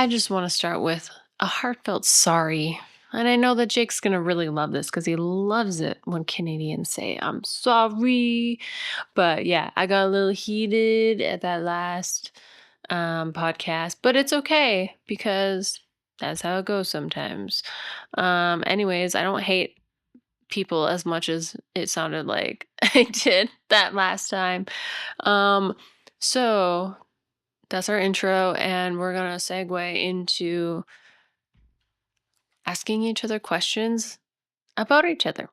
I just want to start with a heartfelt sorry. And I know that Jake's going to really love this because he loves it when Canadians say, I'm sorry. But yeah, I got a little heated at that last podcast, but it's okay because that's how it goes sometimes. Anyways, I don't hate people as much as it sounded like I did that last time. So that's our intro, and we're going to segue into asking each other questions about each other.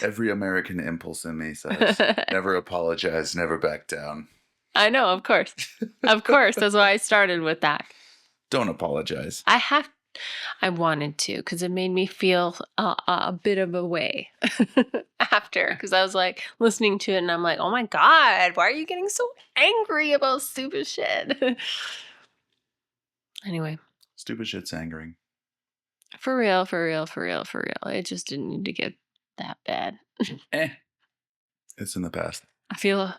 Every American impulse in me says, never apologize, never back down. I know, of course. Of course. That's why I started with that. Don't apologize. I wanted to because it made me feel a bit of a way after. Because I was like listening to it and I'm like, oh my God, why are you getting so angry about stupid shit? Anyway. Stupid shit's angering. For real. It just didn't need to get that bad. It's in the past. I feel.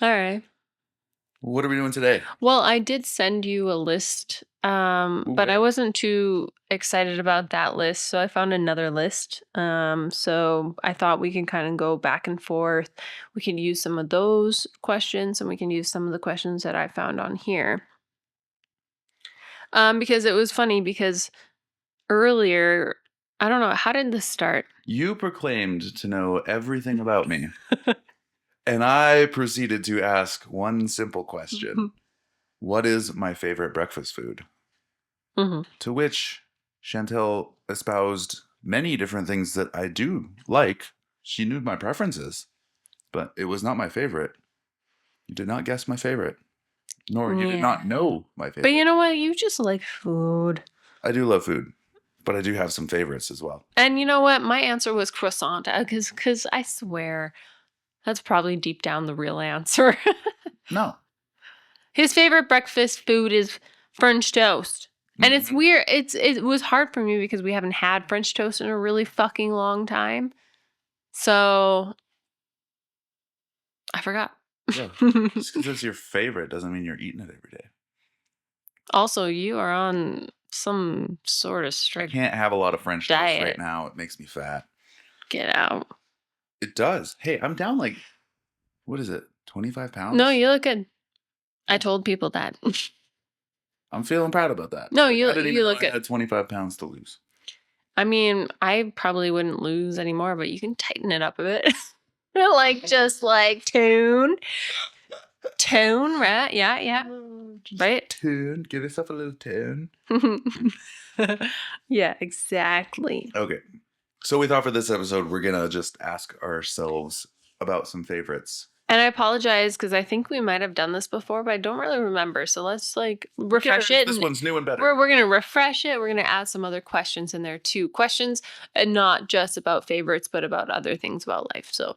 All right. What are we doing today? Well, I did send you a list, but I wasn't too excited about that list, so I found another list. So I thought we can kind of go back and forth. We can use some of those questions, and we can use some of the questions that I found on here. Because it was funny because earlier, I don't know, how did this start? You proclaimed to know everything about me. And I proceeded to ask one simple question. What is my favorite breakfast food? Mm-hmm. To which Chantel espoused many different things that I do like. She knew my preferences, but it was not my favorite. You did not guess my favorite. Nor you did not know my favorite. But you know what? You just like food. I do love food, but I do have some favorites as well. And you know what? My answer was croissant because I swear that's probably deep down the real answer. No. His favorite breakfast food is French toast. And it's weird. It was hard for me because we haven't had French toast in a really fucking long time. So I forgot. Yeah. Just because it's your favorite doesn't mean you're eating it every day. Also, you are on some sort of strict I can't have a lot of French diet toast right now. It makes me fat. Get out. It does. Hey, I'm down like, what is it, 25 pounds? No, you look good. I told people that. I'm feeling proud about that. No, I you look good. I good. had 25 pounds to lose. I mean, I probably wouldn't lose anymore, but you can tighten it up a bit. just tune, right? Yeah. Right? Tune. Give yourself a little tune. Yeah, exactly. Okay. So we thought for this episode, we're going to just ask ourselves about some favorites. And I apologize because I think we might have done this before, but I don't really remember. So let's refresh it. This one's new and better. We're going to refresh it. We're going to add some other questions in there too. Questions and not just about favorites, but about other things about life. So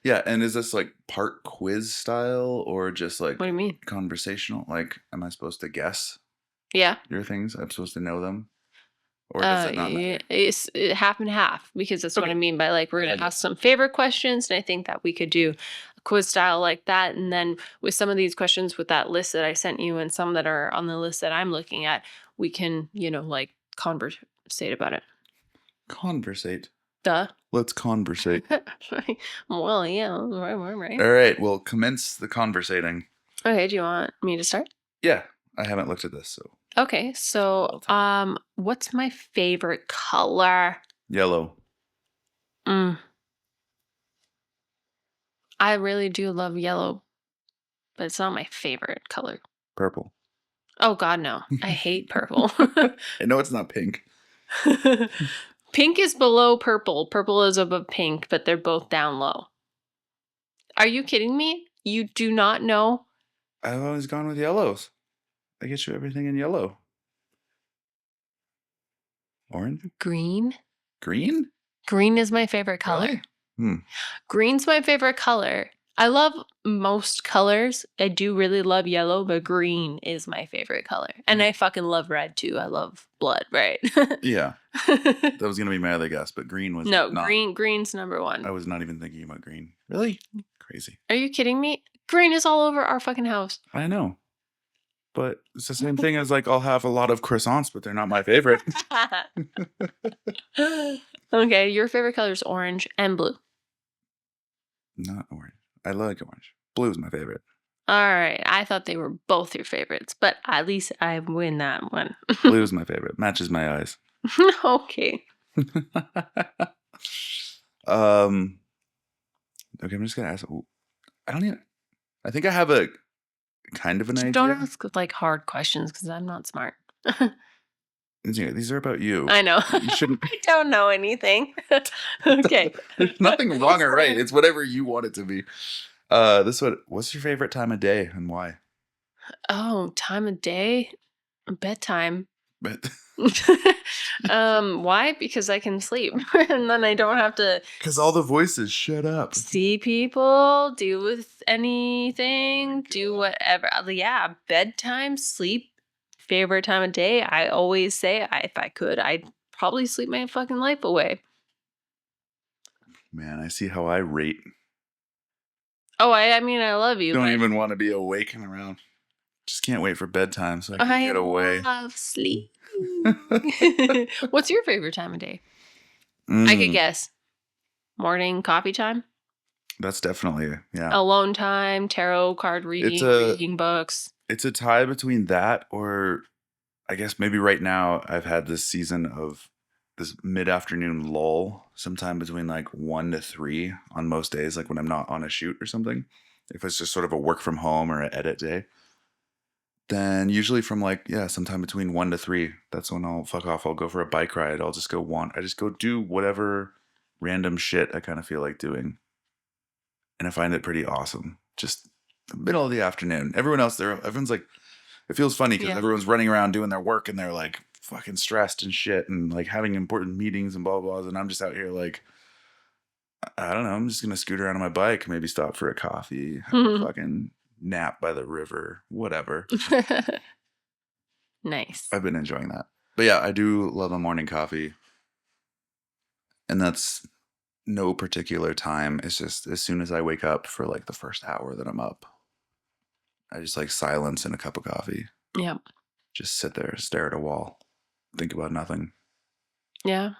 yeah, and is this like part quiz style or just like what do you mean? Conversational? Like, am I supposed to guess? Yeah. Your things? I'm supposed to know them? Or does it not matter? It's half and half because that's what I mean by like we're going to ask some favorite questions, and I think that we could do a quiz style like that, and then with some of these questions with that list that I sent you and some that are on the list that I'm looking at, we can, conversate about it. Conversate. Duh. Let's conversate. Well, yeah, right. All right, well, commence the conversating. Okay, do you want me to start? Yeah, I haven't looked at this, so. Okay, so what's my favorite color? Yellow. I really do love yellow, but it's not my favorite color. Purple. Oh God, no. I hate purple. I know it's not pink. Pink is below purple. Purple is above pink, but they're both down low. Are you kidding me? You do not know? I've always gone with yellows. I get you everything in yellow. Orange? Green? Green? Green is my favorite color. Really? Green's my favorite color. I love most colors. I do really love yellow, but green is my favorite color. And I fucking love red too. I love blood, right? Yeah. That was going to be my other guess, but green was No, not. green's number one. I was not even thinking about green. Really? Crazy. Are you kidding me? Green is all over our fucking house. I know. But it's the same thing as like I'll have a lot of croissants, but they're not my favorite. Okay, your favorite color is orange and blue. Not orange. I like orange. Blue is my favorite. All right, I thought they were both your favorites, but at least I win that one. Blue is my favorite. Matches my eyes. Okay. Okay, I'm just gonna ask. I don't even. I think I have a kind of an idea. Don't ask like hard questions because I'm not smart. These are about you. I know. You shouldn't. I don't know anything. Okay. There's nothing wrong or right. It's whatever you want it to be. This one. What's your favorite time of day and why? Oh, time of day? Bedtime. But Why? Because I can sleep and then I don't have to because all the voices shut up. see people, deal with anything, do whatever. Yeah, bedtime, sleep, favorite time of day. I always say if I could, I'd probably sleep my fucking life away. Man, I see how I rate. Oh, I mean, I love you. Don't but even want to be awake and around. Just can't wait for bedtime so I can get away. I love sleep. What's your favorite time of day? I could guess. Morning coffee time? That's definitely, yeah. Alone time, tarot card reading, reading books. It's a tie between that or I guess maybe right now I've had this season of this mid-afternoon lull sometime between like 1 to 3 on most days, like when I'm not on a shoot or something. If it's just sort of a work from home or an edit day. Then usually from like, sometime between 1 to 3, that's when I'll fuck off. I'll go for a bike ride. I just go do whatever random shit I kind of feel like doing. And I find it pretty awesome. Just the middle of the afternoon. Everyone's like, it feels funny because everyone's running around doing their work and they're like fucking stressed and shit and like having important meetings and blah, blah, blah. And I'm just out here like, I don't know. I'm just going to scoot around on my bike, maybe stop for a coffee, have a fucking nap by the river, whatever. Nice. I've been enjoying that. But yeah, I do love a morning coffee. And that's no particular time. It's just as soon as I wake up for like the first hour that I'm up, I just like silence and a cup of coffee. Yeah. Just sit there, stare at a wall, think about nothing. Yeah.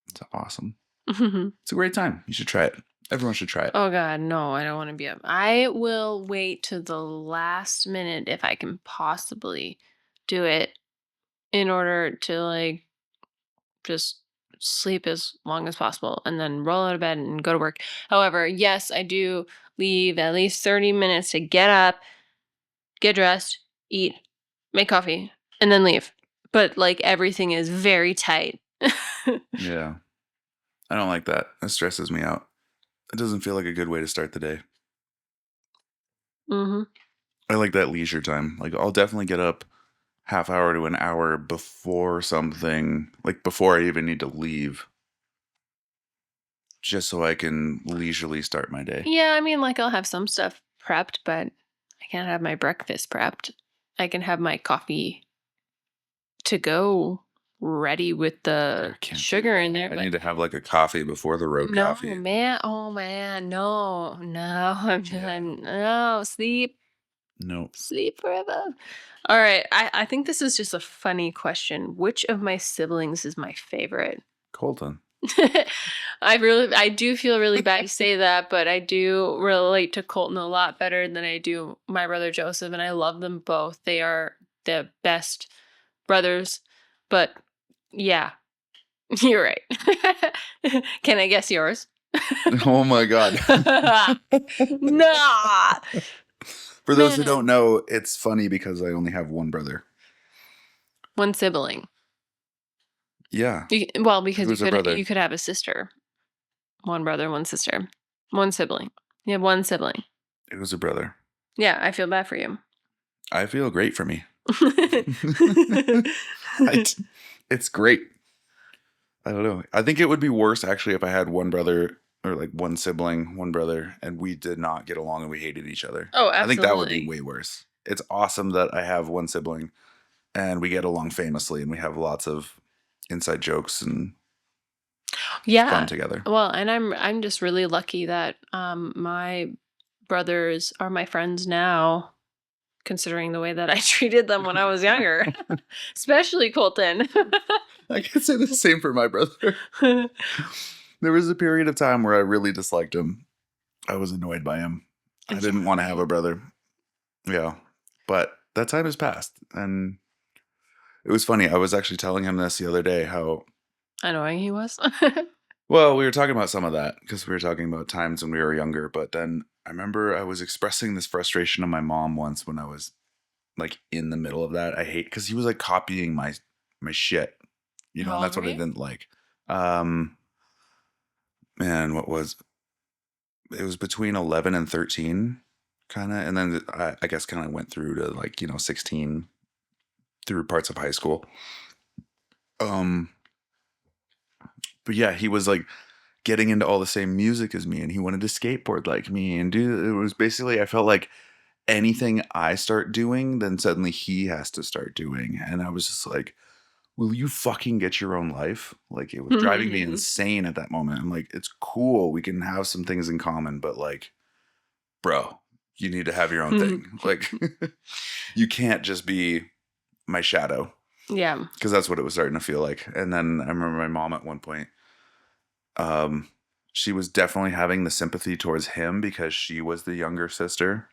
It's awesome. It's a great time. You should try it. Everyone should try it. Oh God, no, I don't want to be up. I will wait to the last minute if I can possibly do it in order to like just sleep as long as possible and then roll out of bed and go to work. However, yes, I do leave at least 30 minutes to get up, get dressed, eat, make coffee, and then leave. But like everything is very tight. Yeah. I don't like that. That stresses me out. It doesn't feel like a good way to start the day. Mm-hmm. I like that leisure time. Like I'll definitely get up half hour to an hour before something, like before I even need to leave, just so I can leisurely start my day. Yeah, I mean, like I'll have some stuff prepped, but I can't have my breakfast prepped. I can have my coffee to go ready with the sugar in there. I need to have like a coffee before the road coffee. No, man. Oh, man. No. No. Sleep. Nope. Sleep forever. All right. I think this is just a funny question. Which of my siblings is my favorite? Colton. I do feel really bad to say that, but I do relate to Colton a lot better than I do my brother Joseph, and I love them both. They are the best brothers. But yeah, you're right. Can I guess yours? Oh my God. Nah. For those who don't know, it's funny because I only have one brother. One sibling. Yeah. Because you could have a sister. One brother, one sister. One sibling. You have one sibling. It was a brother. Yeah, I feel bad for you. I feel great for me. It's great. I don't know. I think it would be worse actually if I had one brother or like one sibling, one brother, and we did not get along and we hated each other. Oh, I think that would be absolutely. way worse. It's awesome that I have one sibling and we get along famously and we have lots of inside jokes and fun Yeah. together. Well, and I'm just really lucky that my brothers are my friends now, considering the way that I treated them when I was younger, especially Colton. I can say the same for my brother. There was a period of time where I really disliked him. I was annoyed by him. I Yeah, didn't want to have right. a brother. Yeah. But that time has passed. And it was funny. I was actually telling him this the other day how, Annoying he was. well, we were talking about some of that because we were talking about times when we were younger. But then I remember I was expressing this frustration to my mom once when I was like in the middle of that. I hate because he was like copying my shit, How and old that's were what I you? didn't like. Um, man, what was it was between 11 and 13 kind of, and then I guess kind of went through to like 16 through parts of high school. um but yeah, he was like getting into all the same music as me and he wanted to skateboard like me and do it. Was basically, I felt like anything I start doing then suddenly he has to start doing, and I was just like, will you fucking get your own life? Like, it was driving me insane at that moment. I'm like, it's cool, we can have some things in common, but like, bro, you need to have your own thing. Like, you can't just be my shadow, Yeah. because that's what it was starting to feel like. And then I remember my mom at one point, um, she was definitely having the sympathy towards him because she was the younger sister.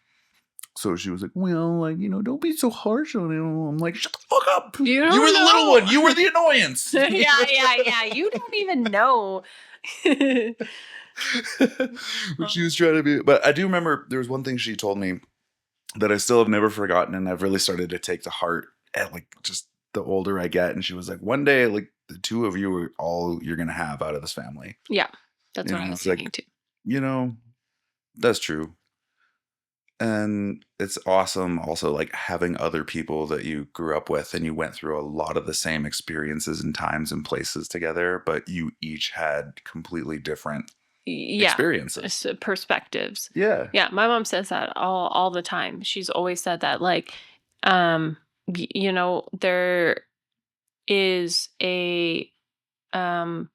So she was like, well, like, don't be so harsh on him. I'm like, shut the fuck up. You You were don't the little know. one. You were the annoyance. Yeah. You don't even know. But she was trying to be. But I do remember there was one thing she told me that I still have never forgotten, and I've really started to take to heart at like just the older I get. And she was like, one day, like the two of you are all you're gonna have out of this family. Yeah. That's what I And I was was like, thinking too. you know, that's true. And it's awesome also like having other people that you grew up with and you went through a lot of the same experiences and times and places together, but you each had completely different Yeah. experiences. Perspectives. Yeah. Yeah, my mom says that all the time. She's always said that, like, there is a um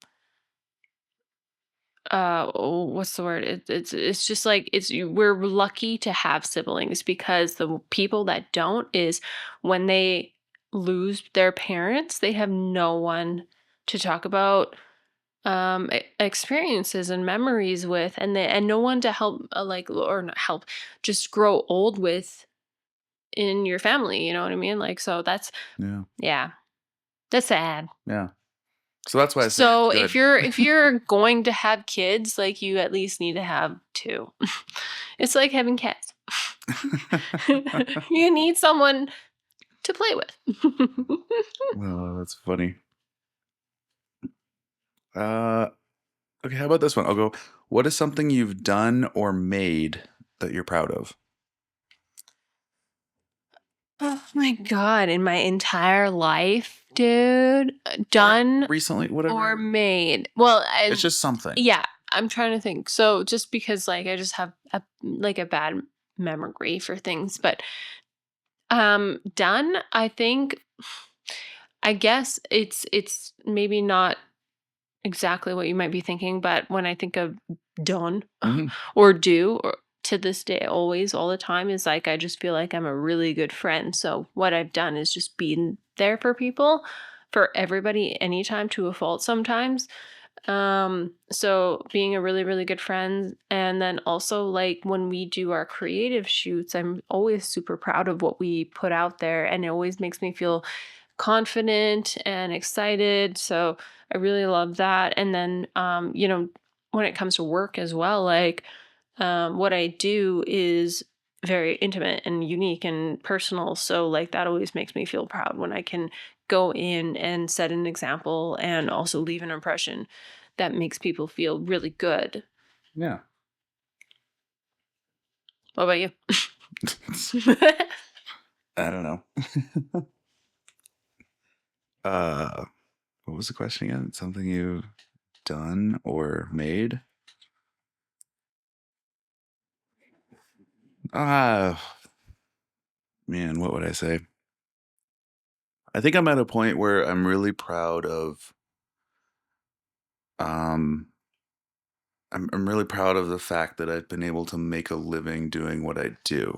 what's the word, it's just like we're lucky to have siblings, because the people that don't is when they lose their parents, they have no one to talk about experiences and memories with, and no one to help, like, or not help, just grow old with in your family, you know what I mean? Like, so that's, Yeah. yeah, that's sad. Yeah. So that's why I say it's So if good. you're going to have kids, like, you at least need to have two. It's like having cats. You need someone to play with. Oh, that's funny. Uh okay, how about this one? I'll go, what is something you've done or made that you're proud of? Oh my god, in my entire life, dude, Or done recently, or whatever. made. Well, It's just something. yeah, I'm trying to think. So just because, like, I just have a bad memory for things, but done, I think, I guess it's maybe not exactly what you might be thinking, but when I think of done Hmm. or do, or to this day, always, all the time, is like, I just feel like I'm a really good friend. So what I've done is just been there for people, for everybody, anytime, to a fault sometimes. So being a really, really good friend. And then also, like, when we do our creative shoots, I'm always super proud of what we put out there. And it always makes me feel confident and excited. So I really love that. And then, when it comes to work as well, like, what I do is very intimate and unique and personal. So, like, that always makes me feel proud when I can go in and set an example and also leave an impression that makes people feel really good. Yeah. What about you? I don't know. uh what was the question again? Something you've done or made? Ah, man, what would I say? I think I'm at a point where I'm really proud of, um, I'm really proud of the fact that I've been able to make a living doing what I do.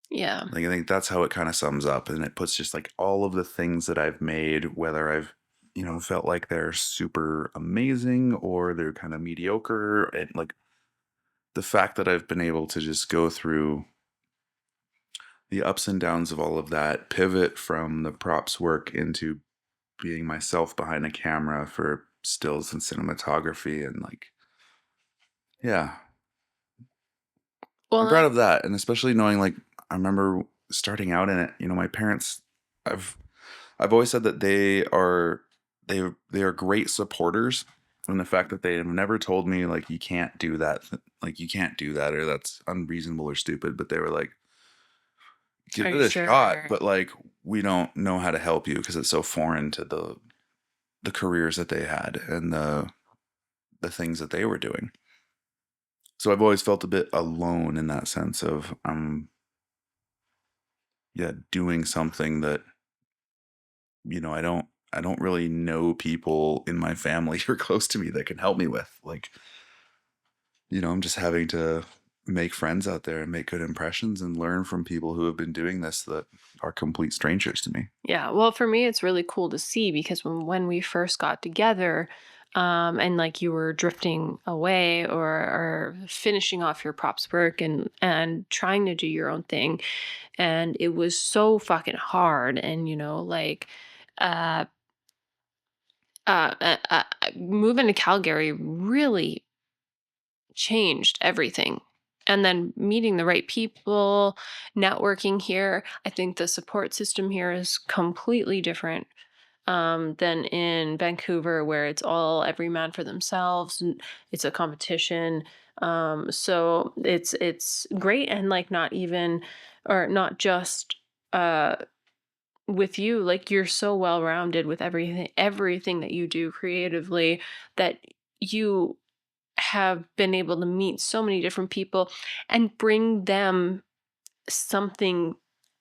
Yeah. Like, I think that's how it kind of sums up, and it puts just like all of the things that I've made, whether I've, felt like they're super amazing or they're kind of mediocre, and like the fact that I've been able to just go through the ups and downs of all of that, pivot from the props work into being myself behind a camera for stills and cinematography, and like, yeah, I'm Well, proud of that, and especially knowing like I remember starting out in it. My parents, I've I've always said that they are great supporters, and the fact that they have never told me like you can't do that, like you can't do that, or that's unreasonable or stupid, but they were like, give are it you a shot, sure? but like we don't know how to help you because it's so foreign to the careers that they had and the things that they were doing. So I've always felt a bit alone in that sense of yeah, doing something that, I don't really know people in my family or close to me that can help me with. Like, I'm just having to make friends out there and make good impressions and learn from people who have been doing this that are complete strangers to me. Yeah, well, for me, it's really cool to see because when we first got together, and like you were drifting away or finishing off your props work and trying to do your own thing, and it was so fucking hard, and like, uh, moving to Calgary really changed everything. And then meeting the right people, networking here. I think the support system here is completely different than in Vancouver, where it's all every man for themselves and it's a competition. So it's great, and like not even or not just uh with you, like you're so well rounded with everything that you do creatively, that you have been able to meet so many different people and bring them something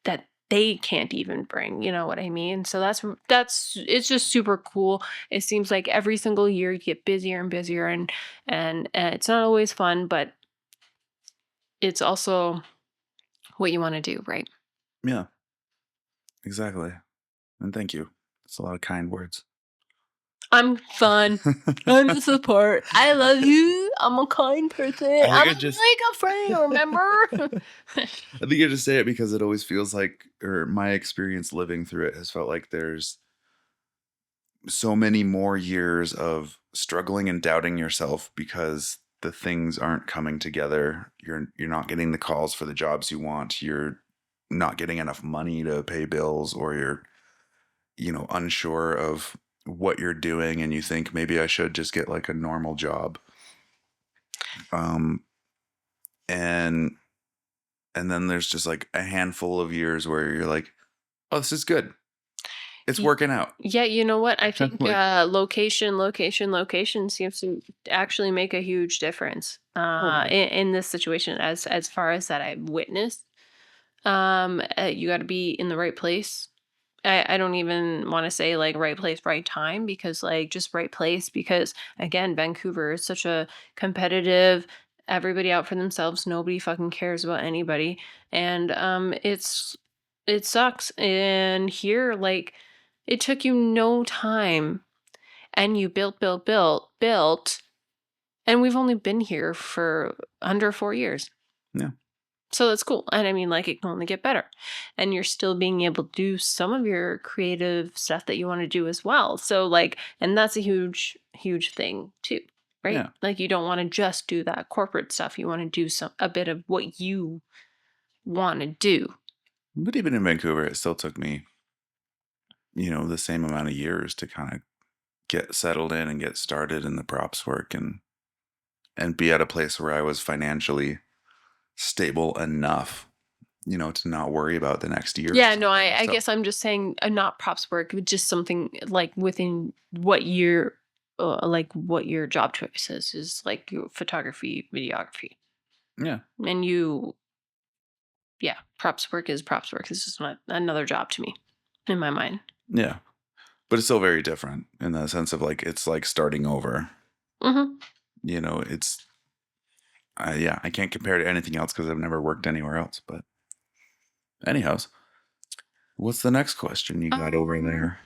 that they can't even bring, you know what I mean? So that's it's just super cool. It seems like every single year you get busier and busier, and it's not always fun, but it's also what you want to do, right? Yeah, exactly. And thank you. That's a lot of kind words. I'm fun. I'm the support. I love you. I'm a kind person. I think I'm I just like a friend, remember? I think I just say it because it always feels like, or my experience living through it has felt like there's so many more years of struggling and doubting yourself because the things aren't coming together. You're not getting the calls for the jobs you want. You're not getting enough money to pay bills, or you're, unsure of what you're doing and you think maybe I should just get like a normal job. Um and and then there's just like a handful of years where you're like, "Oh, this is good. It's Y- working out." Yeah, you know what? I think Like, location seems to actually make a huge difference totally. in this situation, as far as that I've witnessed. You got to be in the right place. I don't even want to say like right place, right time, because like just right place, because again, Vancouver is such a competitive, everybody out for themselves, nobody fucking cares about anybody. And it sucks. And here, like, it took you no time, and you built, and we've only been here for under 4 years. Yeah. So that's cool. And I mean, like, it can only get better. And you're still being able to do some of your creative stuff that you want to do as well. So, like, and that's a huge, huge thing too, right? Yeah. Like, you don't want to just do that corporate stuff. You want to do a bit of what you want to do. But even in Vancouver, it still took me, the same amount of years to kind of get settled in and get started in the props work, and be at a place where I was financially stable enough, to not worry about the next year or Yeah, no, something. I So, guess I'm just saying not props work, but just something like within what your job choices is, like your photography, videography. yeah. And you yeah, props work is props work. It's just not another job to me, in my mind. Yeah. But it's still very different in the sense of like, it's like starting over. Hmm. You know, it's, yeah, I can't compare to anything else because I've never worked anywhere else. But anyhow, what's the next question you got over Um, there?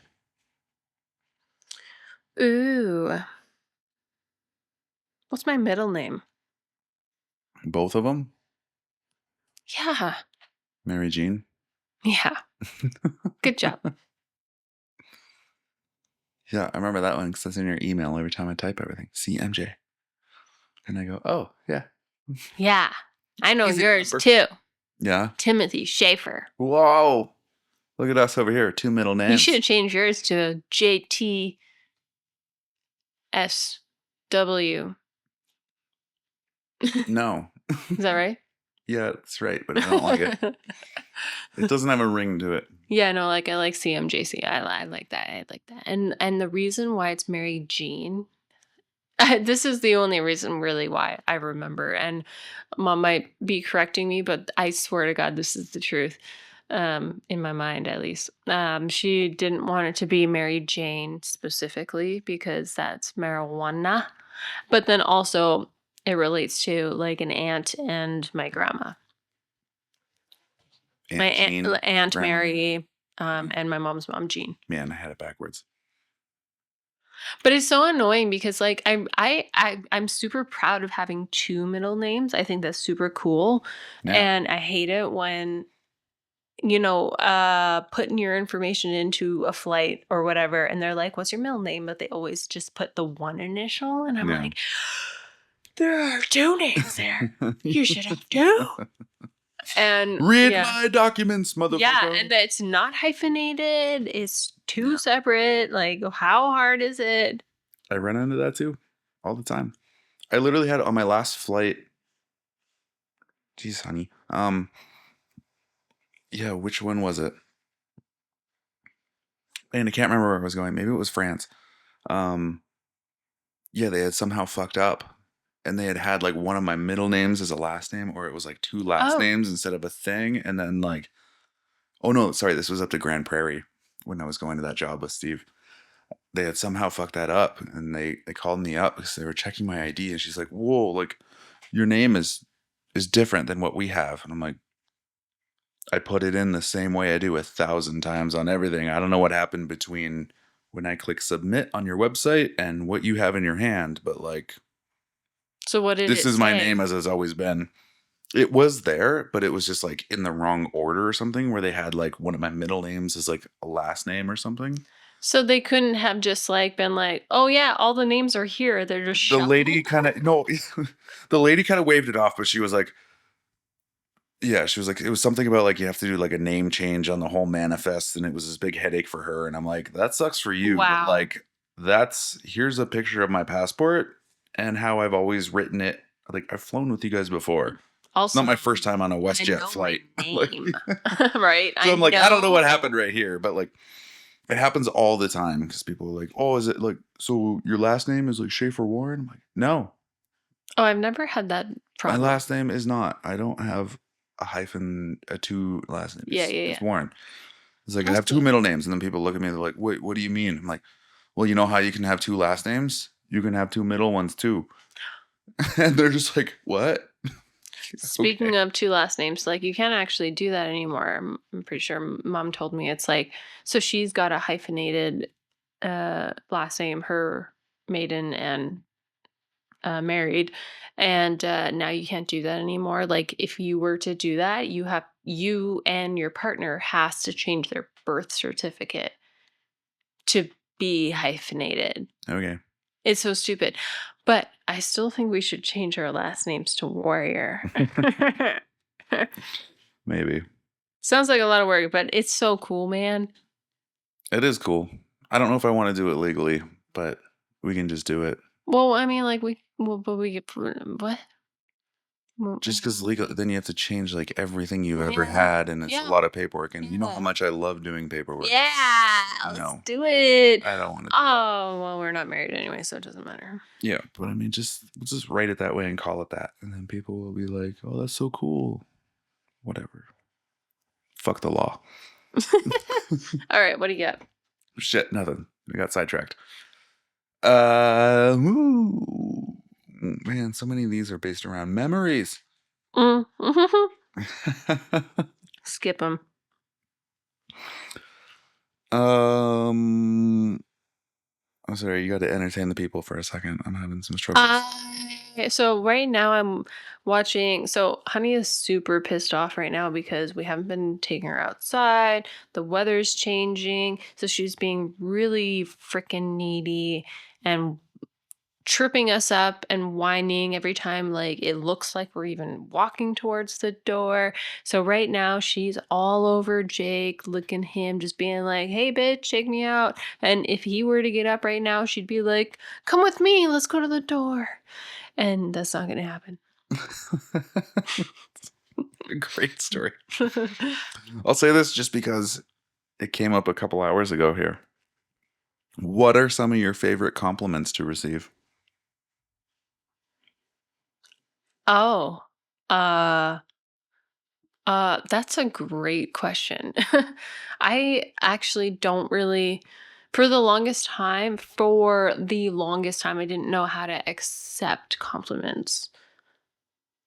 ooh, what's my middle name? Both of them? Yeah, Mary Jean? yeah. Good job. Yeah, I remember that one because that's in your email every time I type everything. CMJ. And I go, oh, yeah. Yeah, I know Easy to yours remember. too. Yeah. Timothy Schaefer. Whoa. Look at us over here. 2 middle You should names. have changed yours to JTSW. Is No. that right? Yeah, that's right, but I don't like it. It doesn't have a ring to it. Yeah, no, like I like CMJC. I like that. I like that. And the reason why it's Mary Jean, this is the only reason really why I remember. And mom might be correcting me, but I swear to God, this is the truth. In my mind at least. She didn't want it to be Mary Jane specifically because that's marijuana. But then also it relates to like an aunt and my grandma. My Aunt Jean, aunt Grandma Mary. Mary, and my mom's mom Jean. Man, I had it backwards. But it's so annoying because like I'm super proud of having two middle names. I think that's super cool. Yeah. And I hate it when putting your information into a flight or whatever and they're like, "What's your middle name?" But they always just put the one initial and I'm Yeah. like, "There are two names there. You should have two." And Read yeah. my documents, motherfucker. Yeah, and it's not hyphenated. It's two separate. Like, how hard is it? I run into that too all the time. I literally had it on my last flight. Jeez, honey. Yeah, which one was it? And I can't remember where I was going. Maybe it was France. Um, yeah, they had somehow fucked up, and they had like one of my middle names as a last name, or it was like two last Oh, names instead of a thing. And then like, oh no, sorry, this was up to Grand Prairie when I was going to that job with Steve. They had somehow fucked that up, and they called me up because they were checking my ID, and she's like, "Whoa, like your name is different than what we have," and I'm like, I put it in the same way I do 1,000 times on everything. I don't know what happened between when I click submit on your website and what you have in your hand, but like, so what did this it is my say? name as it's always been. It was there, but it was just like in the wrong order or something where they had like one of my middle names as like a last name or something. So they couldn't have just like been like, "Oh yeah, all the names are here." They're just The lady shuffled. kind of, no, the lady kind of waved it off, but she was like, yeah, she was like, it was something about like you have to do like a name change on the whole manifest, and it was this big headache for her. And I'm like, that sucks for you, but Wow. like, here's a picture of my passport and how I've always written it. Like, I've flown with you guys before. It's not Also, my first time on a I WestJet know my flight. Like, name, right? so I I'm like, I don't know what know. happened right here, but like, it happens all the time because people are like, oh, is it like, so your last name is like Schaefer Warren? I'm like, no, Oh, I've never had that my problem. last name is not. I don't have a hyphen, a two last name. Yeah, yeah, It's yeah. Warren. It's like I have two Also, middle names, and then people look at me. They're like, "Wait, what do you mean?" I'm like, "Well, you know how you can have two last names? You can have two middle ones too." And they're just like, "What?" Okay. speaking of two last names, like you can't actually do that anymore. I'm pretty sure mom told me it's like so she's got a hyphenated last name, her maiden and married, and now you can't do that anymore. Like if you were to do that, you and your partner has to change their birth certificate to be hyphenated. Okay. It's so stupid. But I still think we should change our last names to Warrior. Maybe Sounds like a lot of work, but it's so cool, man. it is cool. I don't know if I want to do it legally, but we can just do it. Well, I mean, like but we get what? Just because legal, then you have to change like everything you've ever Yeah, had, and it's a yeah, lot of paperwork. And you know how yeah, much I love doing paperwork. yeah. Let's No, do it. I don't want to do that. Oh well, we're not married anyway, so it doesn't matter. Yeah, but I mean, let's just write it that way and call it that, and then people will be like, "Oh, that's so cool." Whatever. Fuck the law. All right, what do you got? Shit, nothing. We got sidetracked. Man, so many of these are based around memories. Mm. Skip them. I'm sorry, you got to entertain the people for a second. I'm having some struggles. So right now I'm watching. So Honey is super pissed off right now because we haven't been taking her outside. The weather's changing, so she's being really freaking needy and tripping us up and whining every time like it looks like we're even walking towards the door. So right now she's all over Jake, licking him, just being like, "Hey bitch, take me out." And if he were to get up right now, she'd be like, "Come with me, let's go to the door." And that's not gonna happen. Great story. I'll say this just because it came up a couple hours ago here. What are some of your favorite compliments to receive? Oh, uh, that's a great question. I actually don't really, for the longest time, I didn't know how to accept compliments.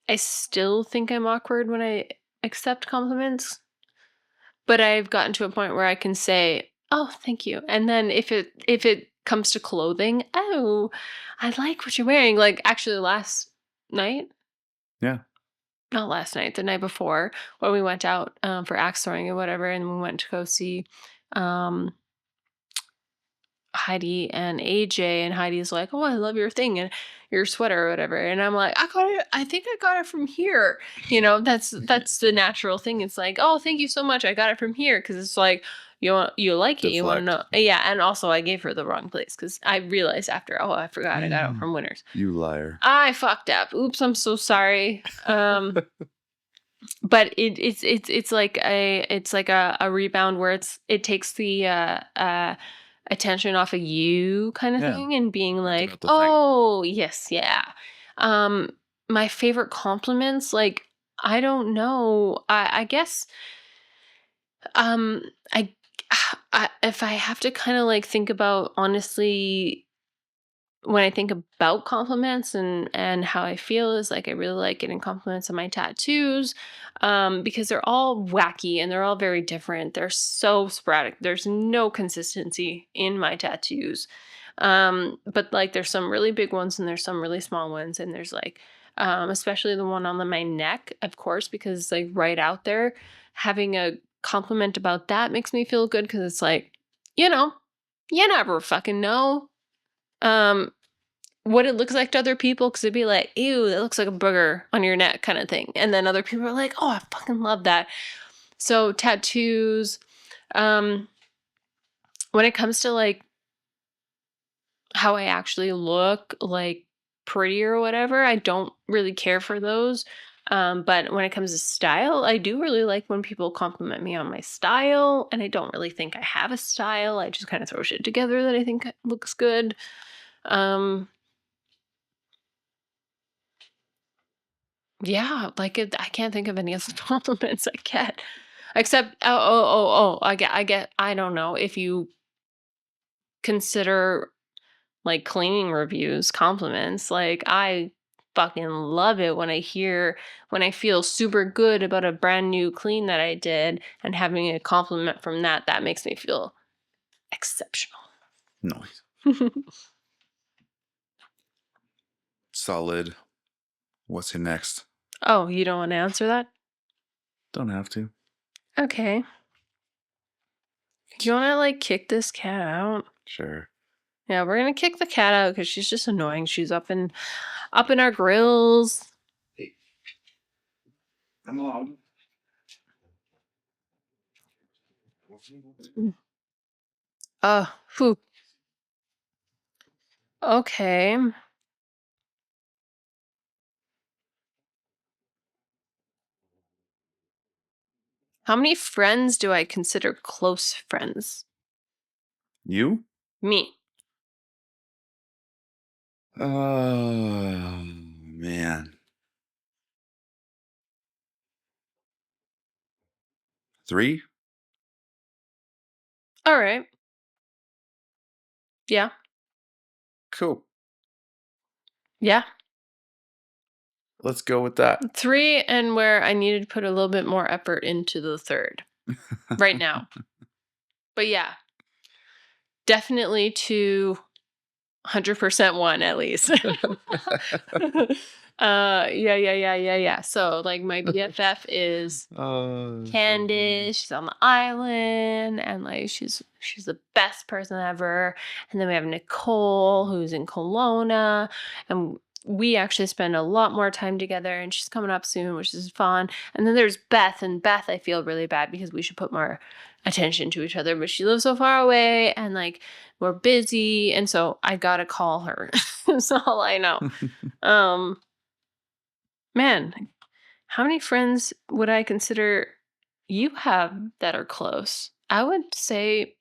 I still think I'm awkward when I accept compliments, but I've gotten to a point where I can say, "Oh, thank you." And then if it comes to clothing, "Oh, I like what you're wearing." Like actually last night, Yeah. not last night, the night before, when we went out for axe throwing or whatever, and we went to go see um, Heidi and AJ, and Heidi's like, "Oh, I love your thing and your sweater or whatever," and I'm like, "I got it. I think I got it from here." That's the natural thing. It's like, "Oh, thank you so much. I got it from here," because it's like you like it. You want to Deflect. know, yeah. And also, I gave her the wrong place because I realized after, oh, I forgot I got it from Winners. You liar. I fucked up. Oops, I'm so sorry. But it's like a rebound where it takes the attention off of you kind of Yeah. thing and being It's like, about the thing. oh yes, yeah. um my favorite compliments, like, I don't know, I guess, um I, if I have to kind of like think about honestly, when I think about compliments and how I feel, is like I really like getting compliments on my tattoos, because they're all wacky and they're all very different. They're so sporadic. There's no consistency in my tattoos. But like there's some really big ones and there's some really small ones, and there's like especially the one on my neck, of course, because it's like right out there. Having a compliment about that makes me feel good because it's like, you know, you never fucking know. Um, what it looks like to other people, because it'd be like, ew, that looks like a booger on your neck kind of thing. And then other people are like, oh, I fucking love that. So tattoos, um, when it comes to like how I actually look, like pretty or whatever, I don't really care for those. But when it comes to style, I do really like when people compliment me on my style. And I don't really think I have a style. I just kind of throw shit together that I think looks good. Um, Yeah, like I can't think of any other compliments I get, except I don't know if you consider like cleaning reviews compliments. Like I fucking love it when I feel super good about a brand new clean that I did, and having a compliment from that, that makes me feel exceptional. Nice. Solid. What's your next? Oh, you don't want to answer that? Don't have to. Okay. Do you want to like kick this cat out? Sure. Yeah, we're gonna kick the cat out because she's just annoying. She's up in our grills. Hey, come on. Oh, whew. Okay. How many friends do I consider close friends? You? Me. Oh, man. 3? All right. Yeah. Cool. Yeah. Let's go with that. 3, and where I needed to put a little bit more effort into the 3rd right now. But yeah, definitely to 100% 1 at least. Yeah. So like my BFF is Oh, so funny. Candace. She's on the island, and like she's the best person ever. And then we have Nicole, who's in Kelowna, and we actually spend a lot more time together. And she's coming up soon, which is fun. And then there's Beth, and Beth, I feel really bad because we should put more attention to each other, but she lives so far away, and like we're busy, and so I gotta call her. That's all I know. Man, how many friends would I consider you have that are close? I would say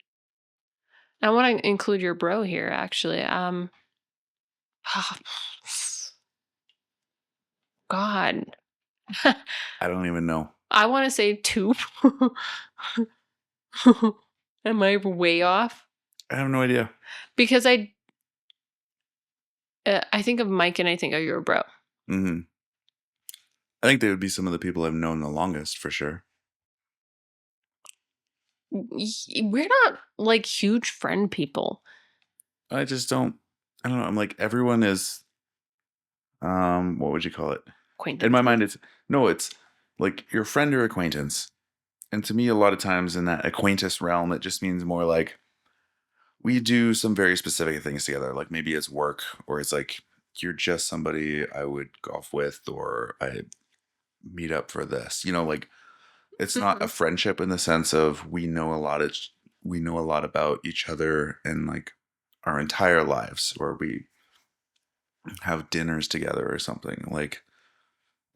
I want to include your bro here, actually. God, I don't even know. I want to say 2. Am I way off? I have no idea. Because I think of Mike and I think of your bro. Hmm. I think they would be some of the people I've known the longest for sure. We're not like huge friend people. I just don't. I don't know. I'm like everyone is. What would you call it? In my mind, it's like your friend or acquaintance. And to me, a lot of times in that acquaintance realm, it just means more like we do some very specific things together. Like maybe it's work, or it's like you're just somebody I would golf with, or I meet up for this. Like it's not a friendship in the sense of we know a lot about each other and like our entire lives, or we have dinners together or something. Like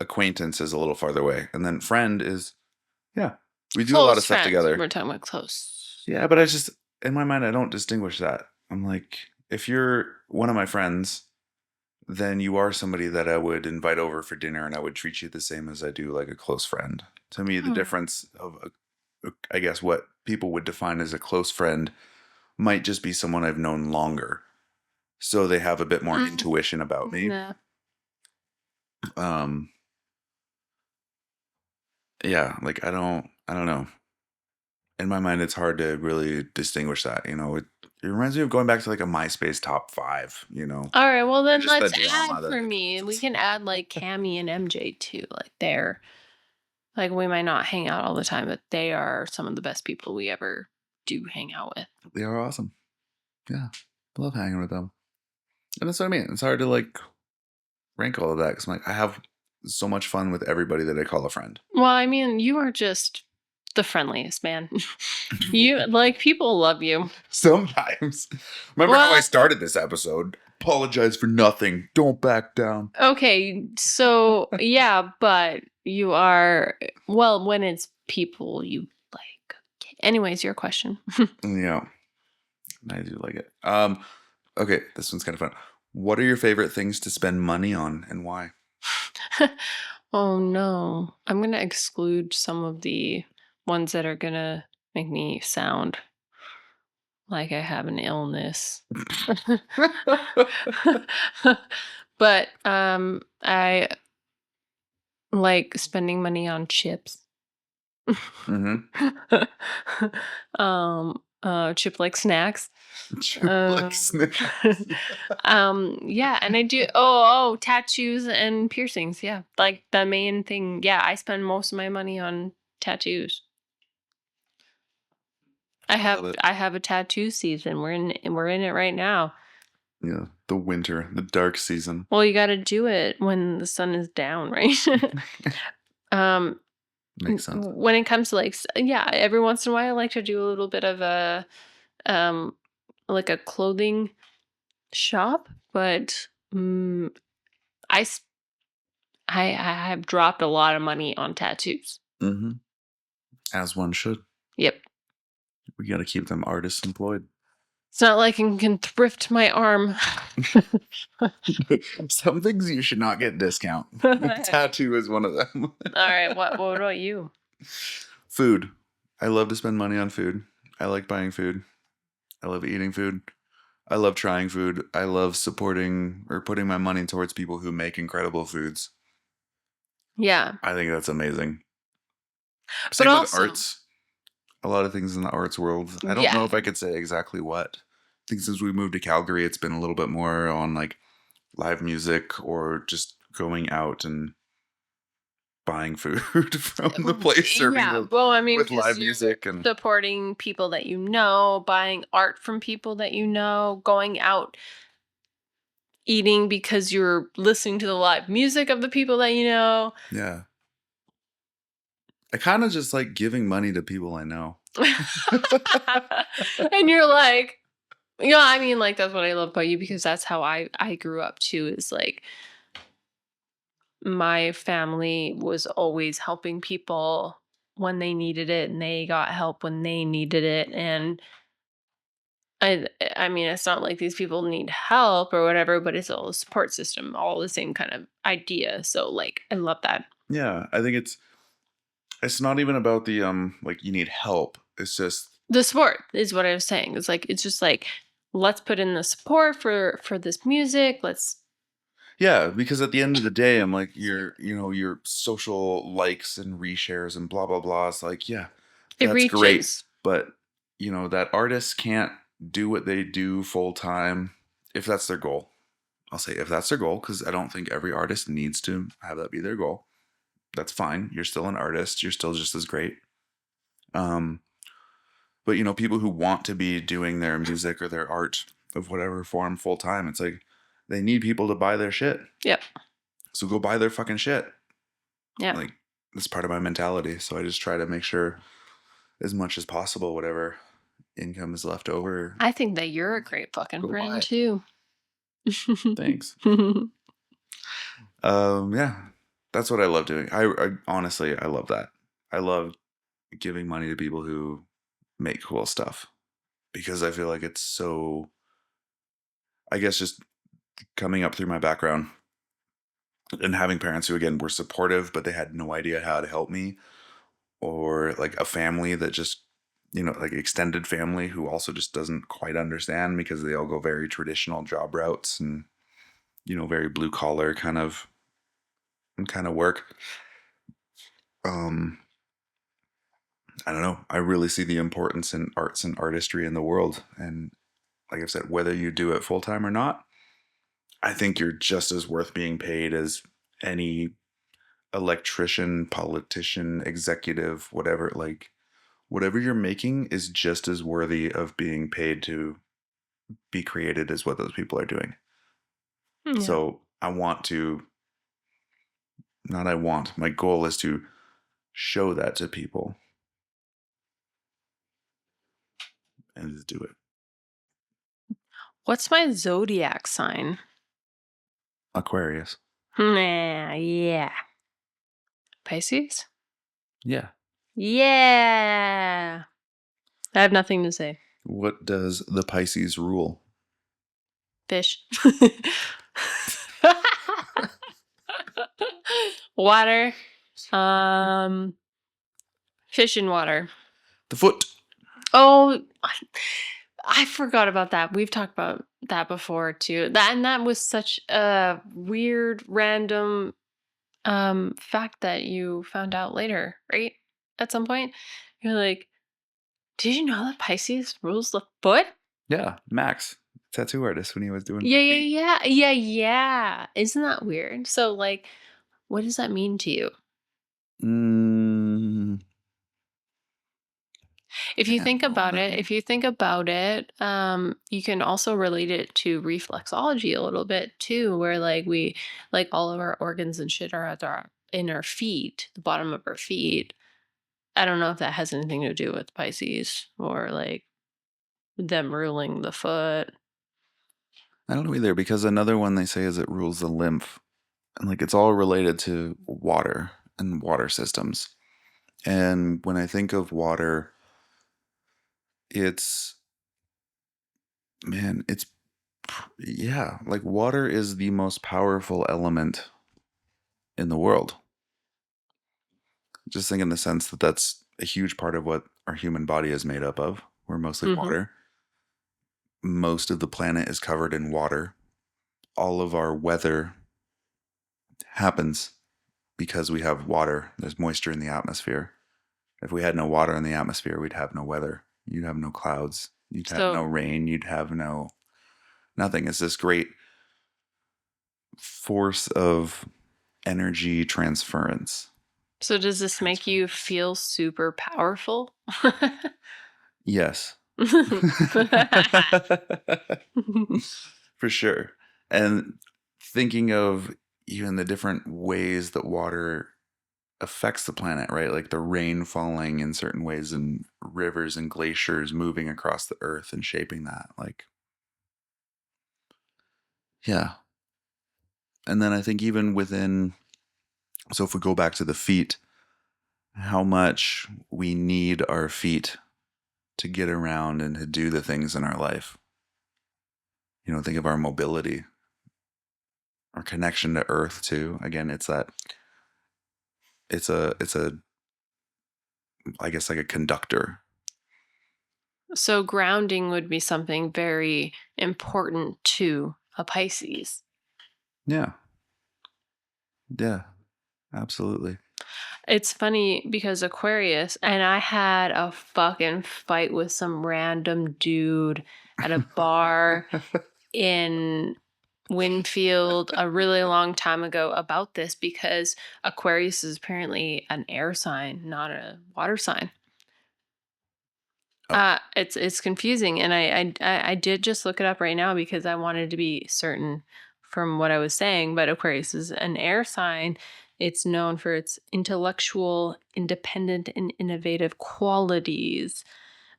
acquaintance is a little farther away, and then friend is yeah, we do a lot Close of stuff friends. together. We're talking about close. Yeah, but I just in my mind I don't distinguish that. I'm like, if you're one of my friends, then you are somebody that I would invite over for dinner, and I would treat you the same as I do like a close friend. To me, the Hmm. difference of I guess what people would define as a close friend might just be someone I've known longer, so they have a bit more intuition about me. Nah. Um, yeah, like I don't know. In my mind, it's hard to really distinguish that. It reminds me of going back to like a MySpace top 5. All right, well then Just the let's drama add that for it me. We causes. can add like Cammy and MJ too. Like they're like we might not hang out all the time, but they are some of the best people we ever do hang out with. They are awesome. Yeah, love hanging with them. And that's what I mean. It's hard to like rank all of that because I'm like, I have so much fun with everybody that I call a friend. Well, I mean, you are just the friendliest man. You like people love you. Sometimes. Remember how I Well, started this episode? Apologize for nothing. Don't back down. okay, so yeah, but you are well when it's people you like. Anyways, your question. Yeah, I do like it. Okay, this one's kind of fun. What are your favorite things to spend money on and why? Oh no. I'm going to exclude some of the ones that are going to make me sound like I have an illness. But I like spending money on chips. Mm-hmm. Chip like snacks. Like snacks. Yeah, and I do tattoos and piercings, yeah. Like the main thing. Yeah, I spend most of my money on tattoos. I love it. I have a tattoo season. We're in it right now. Yeah, the winter, the dark season. Well, you got to do it when the sun is down, right? um Makes sense. when it comes to like yeah, every once in a while I like to do a little bit of a um like a clothing shop, but I s- I have dropped a lot of money on tattoos. Mm-hmm. As one should. Yep. We got to keep them artists employed. It's not like I can thrift my arm. Some things you should not get discount. All Tattoo is one of them. right, what about you? Food. I love to spend money on food. I like buying food. I love eating food. I love trying food. I love supporting or putting my money towards people who make incredible foods. Yeah. I think that's amazing. But Same with also, arts. A lot of things in the arts world. I don't know yeah. if I could say exactly what. I think since we moved to Calgary, it's been a little bit more on like live music or just going out and buying food from the place, serving Yeah. the Well, I mean, with because live you're music and supporting people that you know, buying art from people that you know, going out eating because you're listening to the live music of the people that you know. yeah. I kind of just like giving money to people I know. And you're like, I mean, like, that's what I love about you, because that's how I grew up too, is like my family was always helping people when they needed it, and they got help when they needed it. And I mean, it's not like these people need help or whatever, but it's all a support system, all the same kind of idea. So like I love that. Yeah, I think it's not even about the like you need help. It's just The support is what I was saying. It's like, it's just like, let's put in the support for this music. Let's yeah, because at the end of the day, I'm like your social likes and reshares and blah blah blah. It's like, yeah, It that's great, reaches. but that artist can't do what they do full time if that's their goal. I'll say if that's their goal because I don't think every artist needs to have that be their goal. That's fine. You're still an artist. You're still just as great. Um, but people who want to be doing their music or their art of whatever form full time, it's like they need people to buy their shit. Yep. So go buy their fucking shit. Yep. Like that's part of my mentality. So I just try to make sure as much as possible, whatever income is left over, I think that you're a great fucking go buy friend it. too. Thanks. Yeah, that's what I love doing. I honestly, I love that. I love giving money to people who make cool stuff because I feel like it's so, I guess, just coming up through my background and having parents who, again, were supportive, but they had no idea how to help me, or like a family that just, like extended family who also just doesn't quite understand because they all go very traditional job routes and, very blue collar kind of work. Um, I don't know. I really see the importance in arts and artistry in the world. And like I've said, whether you do it full time or not, I think you're just as worth being paid as any electrician, politician, executive, whatever. Like, whatever you're making is just as worthy of being paid to be created as what those people are doing. Yeah. So I want to, not I want, my goal is to show that to people and just do it. What's my zodiac sign? Aquarius. Nah, yeah. Pisces? Yeah. Yeah. I have nothing to say. What does the Pisces rule? Fish. Water. Um Fish in water. The foot. Oh, I forgot about that. We've talked about that before too. That was such a weird random fact that you found out later, right? At some point. You're like, did you know that Pisces rules the foot? Yeah. Max, tattoo artist when he was doing Yeah, my feet. yeah, yeah. Yeah, yeah. Isn't that weird? So like, what does that mean to you? Mm, If you man, think what would about that it, mean? you can also relate it to reflexology a little bit too, where like we, like all of our organs and shit are at our in our feet, the bottom of our feet. I don't know if that has anything to do with Pisces or like them ruling the foot. I don't know either because another one they say is it rules the lymph. And like it's all related to water and water systems. And when I think of water, it's, man, yeah, like water is the most powerful element in the world. Just think in the sense that a huge part of what our human body is made up of. We're mostly Hmm. water. Most of the planet is covered in water. All of our weather happens because we have water. There's moisture in the atmosphere. If we had no water in the atmosphere, we'd have no weather. You'd have no clouds. You'd have no So, rain. You'd have no nothing. It's this great force of energy transference. so does this make you Transference. feel super powerful? Yes. For sure. And thinking of even the different ways that water affects the planet, right? Like the rain falling in certain ways and rivers and glaciers moving across the earth and shaping that. Like, yeah. And then I think even within, so if we go back to the feet, how much we need our feet to get around and to do the things in our life. Think of our mobility, our connection to earth too. Again, it's a I guess like a conductor. So grounding would be something very important to a Pisces. Yeah. Yeah, absolutely. It's funny because Aquarius, and I had a fucking fight with some random dude at a bar in Winfield a really long time ago about this because Aquarius is apparently an air sign, not a water sign. Oh. It's confusing, and I did just look it up right now because I wanted to be certain from what I was saying. But Aquarius is an air sign. It's known for its intellectual, independent, and innovative qualities.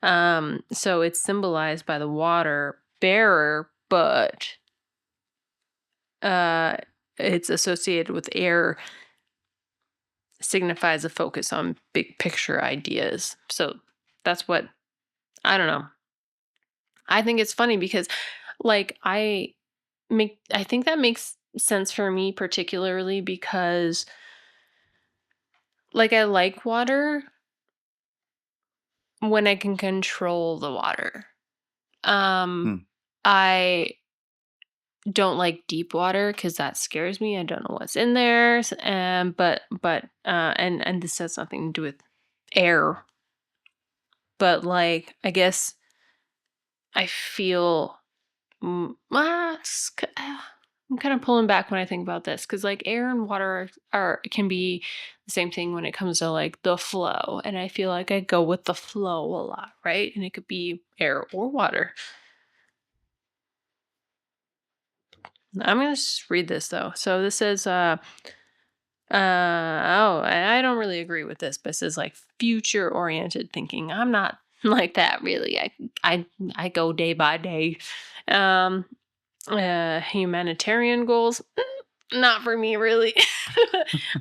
So it's symbolized by the water bearer, but uh, it's associated with air, signifies a focus on big picture ideas. So that's what I don't know. I think it's funny because like I think that makes sense for me particularly because like I like water when I can control the water. Hmm. I don't like deep water cuz that scares me. I don't know what's in there. And this has nothing to do with air, but like I guess I feel I'm kind of pulling back when I think about this because like air and water are can be the same thing when it comes to like the flow, and I feel like I go with the flow a lot, right? And it could be air or water. I'm gonna just read this though. So this says, oh, I don't really agree with this, but it says like future oriented thinking. I'm not like that really. I I go day by day. Um, Humanitarian goals, not for me really.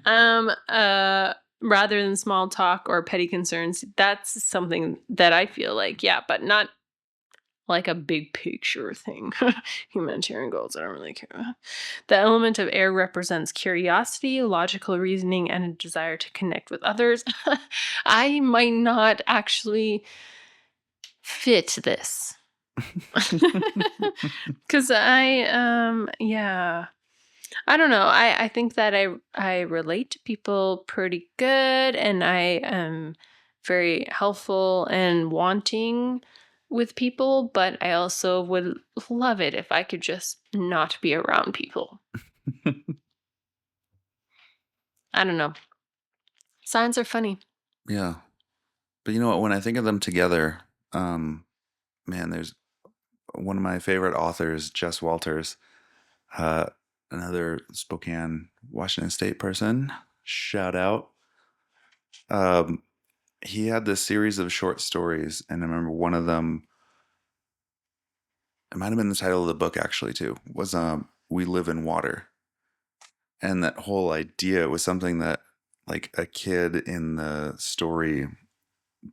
um uh Rather than small talk or petty concerns, that's something that I feel like, yeah, but not like a big picture thing. Humanitarian goals, I don't really care about. The element of air represents curiosity, logical reasoning, and a desire to connect with others. I might not actually fit this. Cause yeah. I don't know. I think that I relate to people pretty good, and I am very helpful and wanting with people, but I also would love it if I could just not be around people. I don't know. Signs are funny. Yeah. But you know what? When I think of them together, um, man, there's one of my favorite authors, Jess Walters, uh, another Spokane, Washington State person. Shout out. Um, he had this series of short stories, and I remember one of them. It might have been the title of the book actually too. Was "We Live in Water," and that whole idea was something that like a kid in the story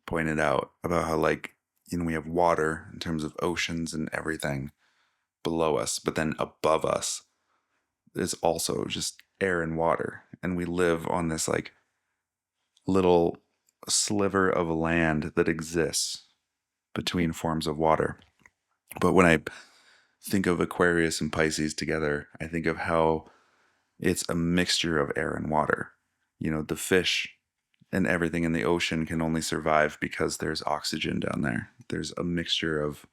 pointed out about how like we have water in terms of oceans and everything below us, but then above us is also just air and water, and we live on this like little sliver of land that exists between forms of water. But when I think of Aquarius and Pisces together, I think of how it's a mixture of air and water. The fish and everything in the ocean can only survive because there's oxygen down there. There's a mixture of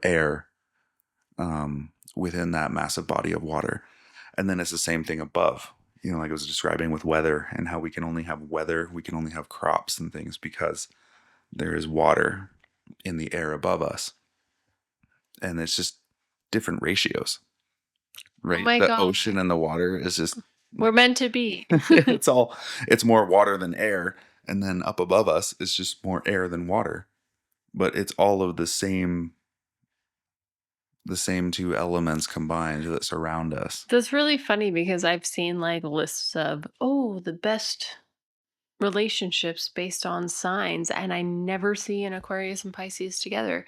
air within that massive body of water. And then it's the same thing above, like I was describing with weather and how we can only have weather, we can only have crops and things because there is water in the air above us. And it's just different ratios, Oh right? my The god. ocean and the water is just We're meant to be. it's more water than air. And then up above us is just more air than water. But it's all of the same two elements combined that surround us. That's really funny because I've seen like lists of, oh, the best relationships based on signs, and I never see an Aquarius and Pisces together.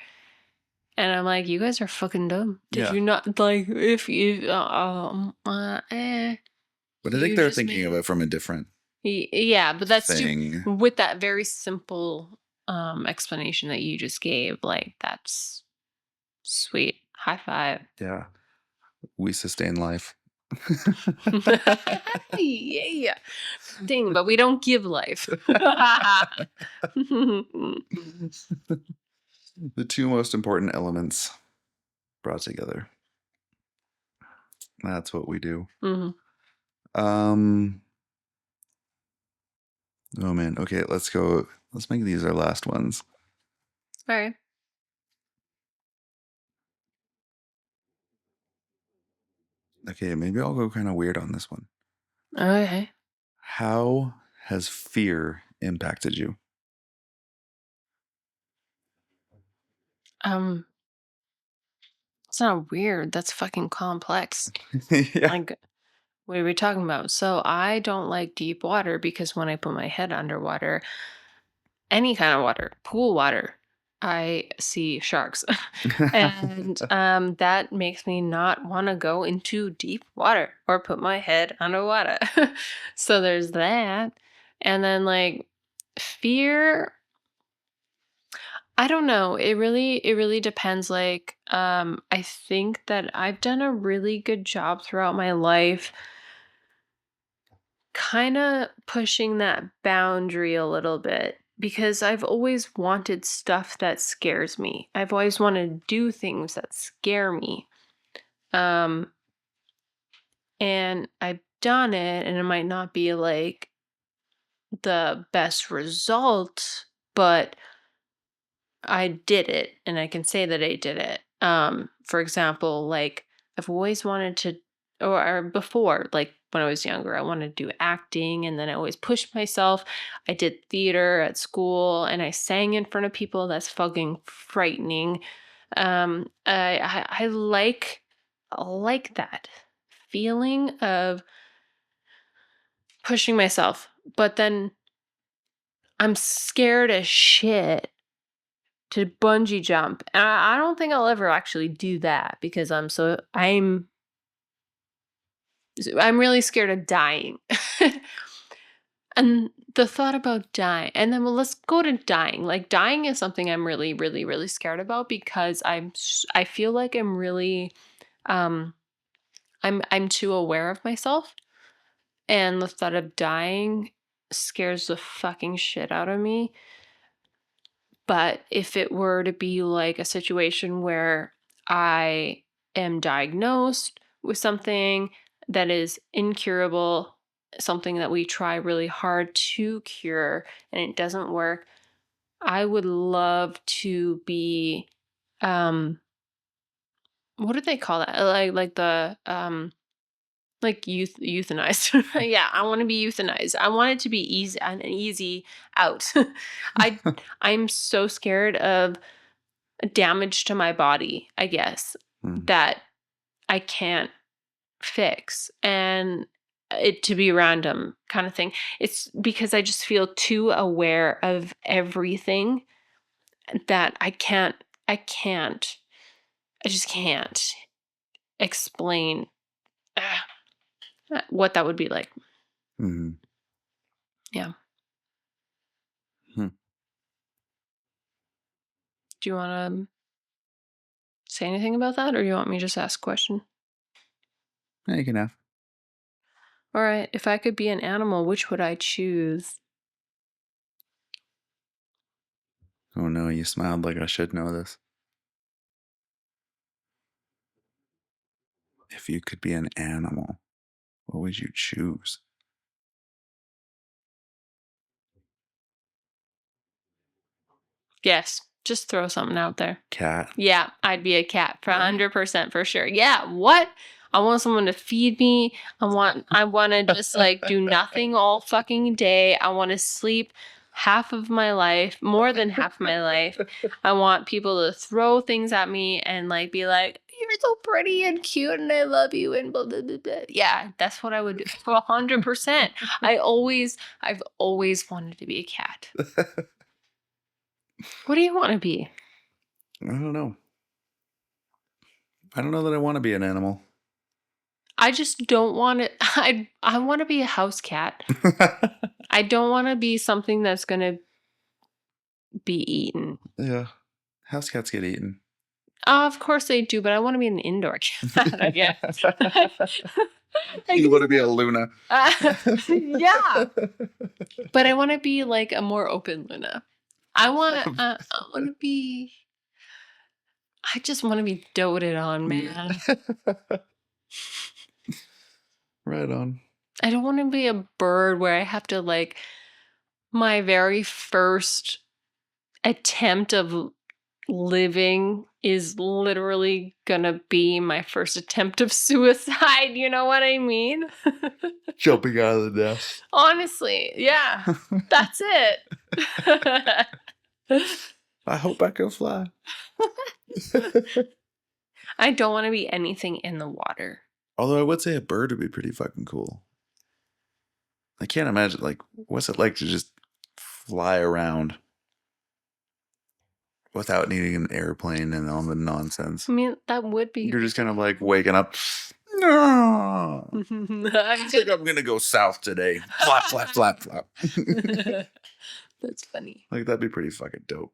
And I'm like, you guys are fucking dumb. Did Yeah. you not like if you But I think you they're just thinking of made it from a different yeah, but that's thing. with that very simple explanation that you just gave, like that's sweet. High five. Yeah. We sustain life. Yeah. Ding, but we don't give life. The two most important elements brought together. That's what we do. Mhm. Um oh man. Okay, let's go. Let's make these our last ones. All right. Okay, maybe I'll go kind of weird on this one. Okay. How has fear impacted you? Um, it's not weird. That's fucking complex. Yeah. Like, what are we talking about? So I don't like deep water because when I put my head underwater, any kind of water, pool water, I see sharks. And that makes me not want to go into deep water or put my head underwater. So there's that. And then like fear, I don't know. It really depends. Like, I think that I've done a really good job throughout my life kind of pushing that boundary a little bit because I've always wanted stuff that scares me. I've always wanted to do things that scare me. Um and I've done it and it might not be like the best result, but I did it and I can say that I did it. For example, like I've always wanted to or before, like when I was younger, I wanted to do acting and then I always pushed myself. I did theater at school and I sang in front of people. That's fucking frightening. I like that feeling of pushing myself, but then I'm scared as shit to bungee jump. And I don't think I'll ever actually do that because I'm really scared of dying. And the thought about dying, and then well, let's go to dying. Like dying is something I'm really, really, really scared about because I feel like I'm really um I'm too aware of myself, and the thought of dying scares the fucking shit out of me. But if it were to be like a situation where I am diagnosed with something that is incurable, something that we try really hard to cure and it doesn't work, I would love to be what do they call that? Like the like euthanized. Yeah, I want to be euthanized. I want it to be easy an easy out. I I'm so scared of damage to my body, I guess, Hmm. that I can't fix. And it to be random kind of thing. It's because I just feel too aware of everything that I can't, I just can't explain what that would be like. Hmm. Yeah. Do you want to say anything about that, or do you want me to just ask a question? Yeah, you can have. All right. If I could be an animal, which would I choose? Oh no, you smiled like I should know this. If you could be an animal, what would you choose? Yes. Just throw something out there. Cat. Yeah, I'd be a cat for 100% for sure. Yeah, what? I want someone to feed me. I want to just like do nothing all fucking day. I want to sleep half of my life, more than half of my life. I want people to throw things at me and like be like, "You're so pretty and cute and I love you," and blah blah blah blah. Yeah, that's what I would do for 100%. I've always wanted to be a cat. What do you want to be? I don't know. I don't know that I want to be an animal. I just don't want to. I want to be a house cat. I don't want to be something that's gonna be eaten. Yeah. House cats get eaten. Of course they do, but I want to be an indoor cat. I guess. You want to be a Luna. Yeah, but I want to be like a more open Luna. I want. I want to be. I just want to be doted on, man. Right on. I don't want to be a bird where I have to like my very first attempt of living is literally gonna be my first attempt of suicide. You know what I mean? Jumping out of the nest. Honestly, yeah, that's it. I hope I can fly. I don't want to be anything in the water. Although I would say a bird would be pretty fucking cool. I can't imagine, like, what's it like to just fly around without needing an airplane and all the nonsense? I mean, that would be. You're just kind of like waking up. No, I think I'm gonna go south today. Flap, flap, flap, flap. That's funny. Like that'd be pretty fucking dope.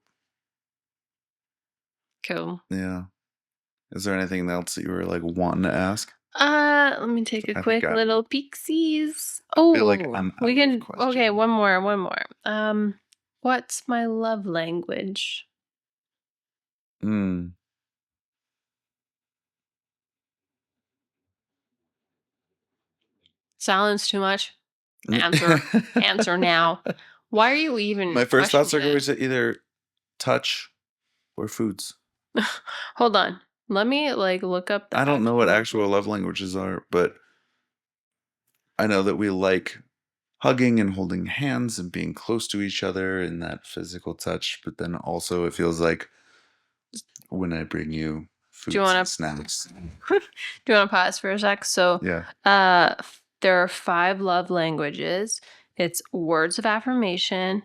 Cool. Yeah. Is there anything else that you were like wanting to ask? Let me take a quick little peeksies. Oh, feel like I'm we out can. of questions. Okay, one more. What's my love language? Silence too much. Answer now. Why are you even? My first thoughts are questioning going to either touch or foods. it? Hold on. Let me like look up. I don't know what actual love languages are, but I know that we like hugging and holding hands and being close to each other and that physical touch. But then also it feels like when I bring you food and snacks. Do you want to pause for a sec? So, Yeah. there are 5 love languages. It's words of affirmation,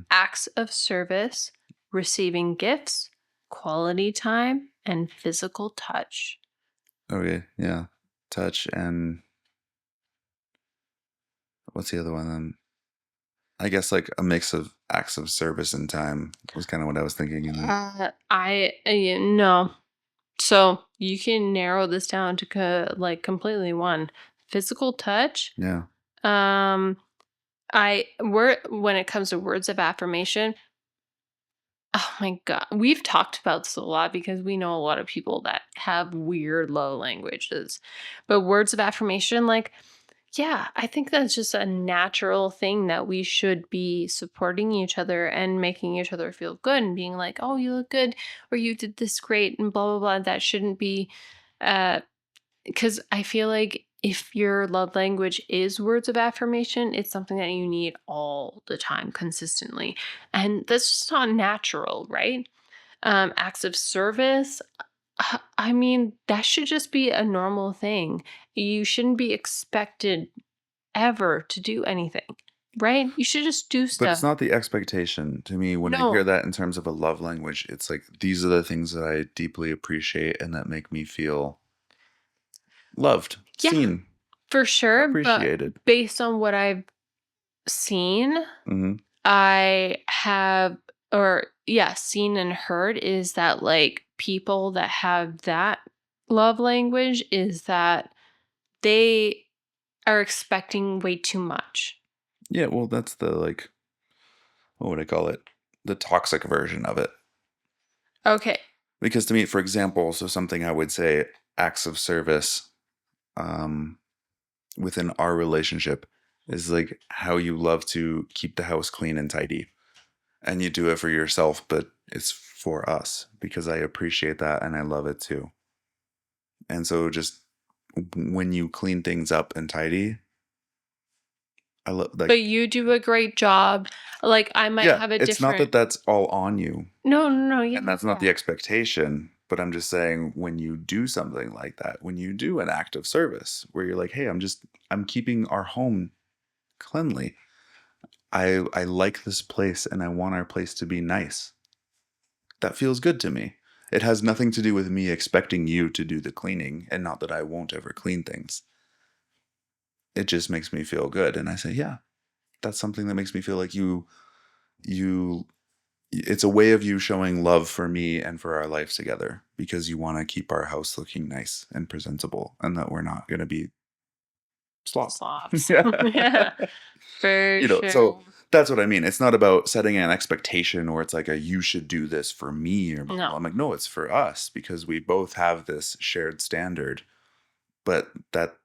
acts of service, receiving gifts, quality time, and physical touch. Okay. Yeah. Touch and what's the other one then? I guess like a mix of acts of service and time was kind of what I was thinking. No. So you can narrow this down to like completely one. Physical touch. Yeah. When it comes to words of affirmation, oh my God, we've talked about this a lot because we know a lot of people that have weird love languages. But words of affirmation, like, yeah, I think that's just a natural thing that we should be supporting each other and making each other feel good and being like, oh, you look good, or you did this great, and blah, blah, blah. That shouldn't be, because I feel like if your love language is words of affirmation, it's something that you need all the time, consistently. And that's just not natural, right? Acts of service, I mean, that should just be a normal thing. You shouldn't be expected ever to do anything, right? You should just do stuff. But it's not the expectation to me when I hear that in terms of a love language. It's like these are the things that I deeply appreciate and that make me feel loved, seen, for sure, appreciated. But based on what I've seen, I have, or seen and heard is that, like, people that have that love language is that they are expecting way too much. Yeah, well, that's the, like, what would I call it? The toxic version of it. Okay. Because to me, for example, so something I would say acts of service um, within our relationship is like how you love to keep the house clean and tidy. And you do it for yourself, but it's for us because I appreciate that and I love it too. And so just when you clean things up and tidy, I love like But you do a great job. Like, I might yeah, have a it's not that different. that's all on you. No, no, no, And yeah, that's not yeah. the expectation, but I'm just saying when you do something like that, when you do an act of service where you're like, "Hey, I'm keeping our home cleanly. I like this place and I want our place to be nice." That feels good to me. It has nothing to do with me expecting you to do the cleaning and not that I won't ever clean things. It just makes me feel good and I say, "Yeah, that's something that makes me feel like you it's a way of you showing love for me and for our life together because you want to keep our house looking nice and presentable and that we're not going to be slop." Slobs. Yeah. Yeah, for So sure. that's what I mean. It's not about setting an expectation or it's like a you should do this for me or blah, blah, No. blah. I'm like, no, it's for us because we both have this shared standard. But that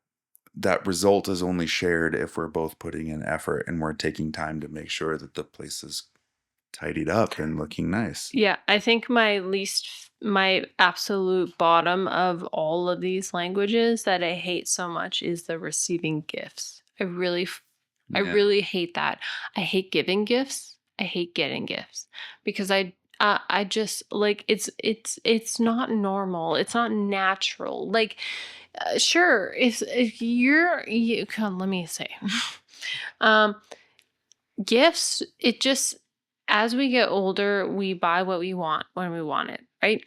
result is only shared if we're both putting in effort and we're taking time to make sure that the place is tidied up and looking nice. Yeah, I think my absolute bottom of all of these languages that I hate so much is the receiving gifts. I Yeah. really hate that. I hate giving gifts. I hate getting gifts because I just like it's not normal. It's not natural. Like, sure, if come, let me say, um, gifts, it just, as we get older, we buy what we want when we want it, right?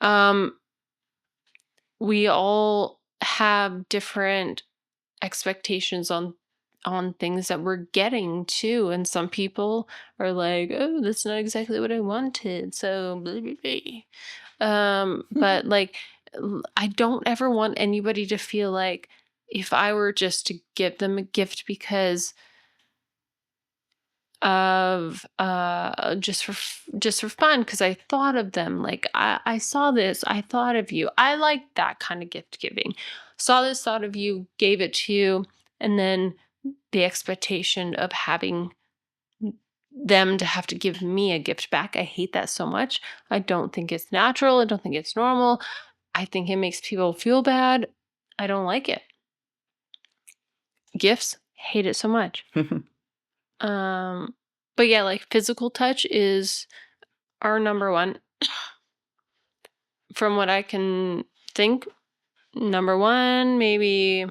Um, we all have different expectations on things that we're getting too. And some people are like, oh, that's not exactly what I wanted. So blah, blah, blah. But like, I don't ever want anybody to feel like if I were just to give them a gift because of just for fun, because I thought of them, like, I saw this, I thought of you, I like that kind of gift giving. Saw this, thought of you, gave it to you, and then the expectation of having them to have to give me a gift back, I hate that so much. I don't think it's natural, I don't think it's normal. I think it makes people feel bad. I don't like it. Gifts, hate it so much. um but yeah, like, physical touch is our number one. From what I can think, number one, maybe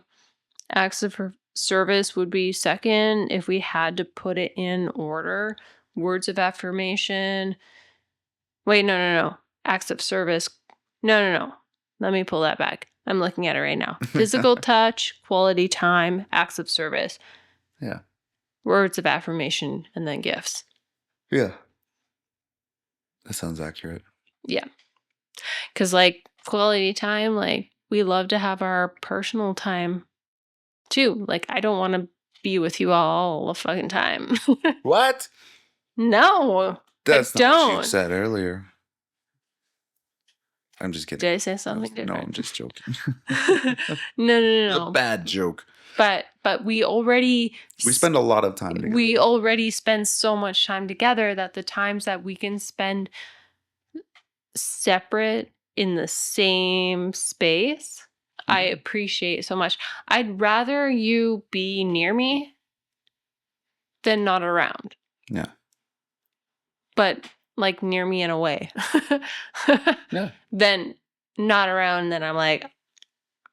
acts of service would be second if we had to put it in order. Words of affirmation. Wait, no, no, no. Acts of service. No, no, no. Let me pull that back. I'm looking at it right now. Physical touch, quality time, acts of service, Yeah. words of affirmation, and then gifts. Yeah. That sounds accurate. Yeah. Because, like, quality time, like, we love to have our personal time too. Like, I don't want to be with you all the fucking time. What? No, I That's not what you don't. said earlier. I'm just kidding. Did I say something No, different? I'm just joking. No, no, no, It's a no. bad joke. But we already We spend a lot of time together. we already spend so much time together that the times that we can spend separate in the same space, I appreciate so much. I'd rather you be near me than not around. Yeah. But, like, near me in a way. Yeah. Then not around, then I'm like,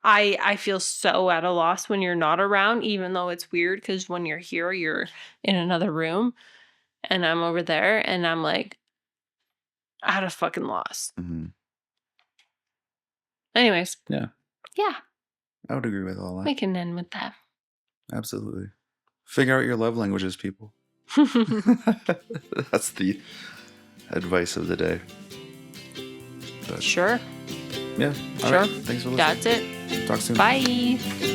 I feel so at a loss when you're not around, even though it's weird because when you're here, you're in another room and I'm over there and I'm like at a fucking loss. Mm-hmm. Anyways, Yeah. yeah, I would agree with all that. we can end with that. Absolutely. Figure out your love languages, people. That's the advice of the day. But Sure. yeah. All Sure. right. Thanks for listening. That's it. Talk soon. Bye.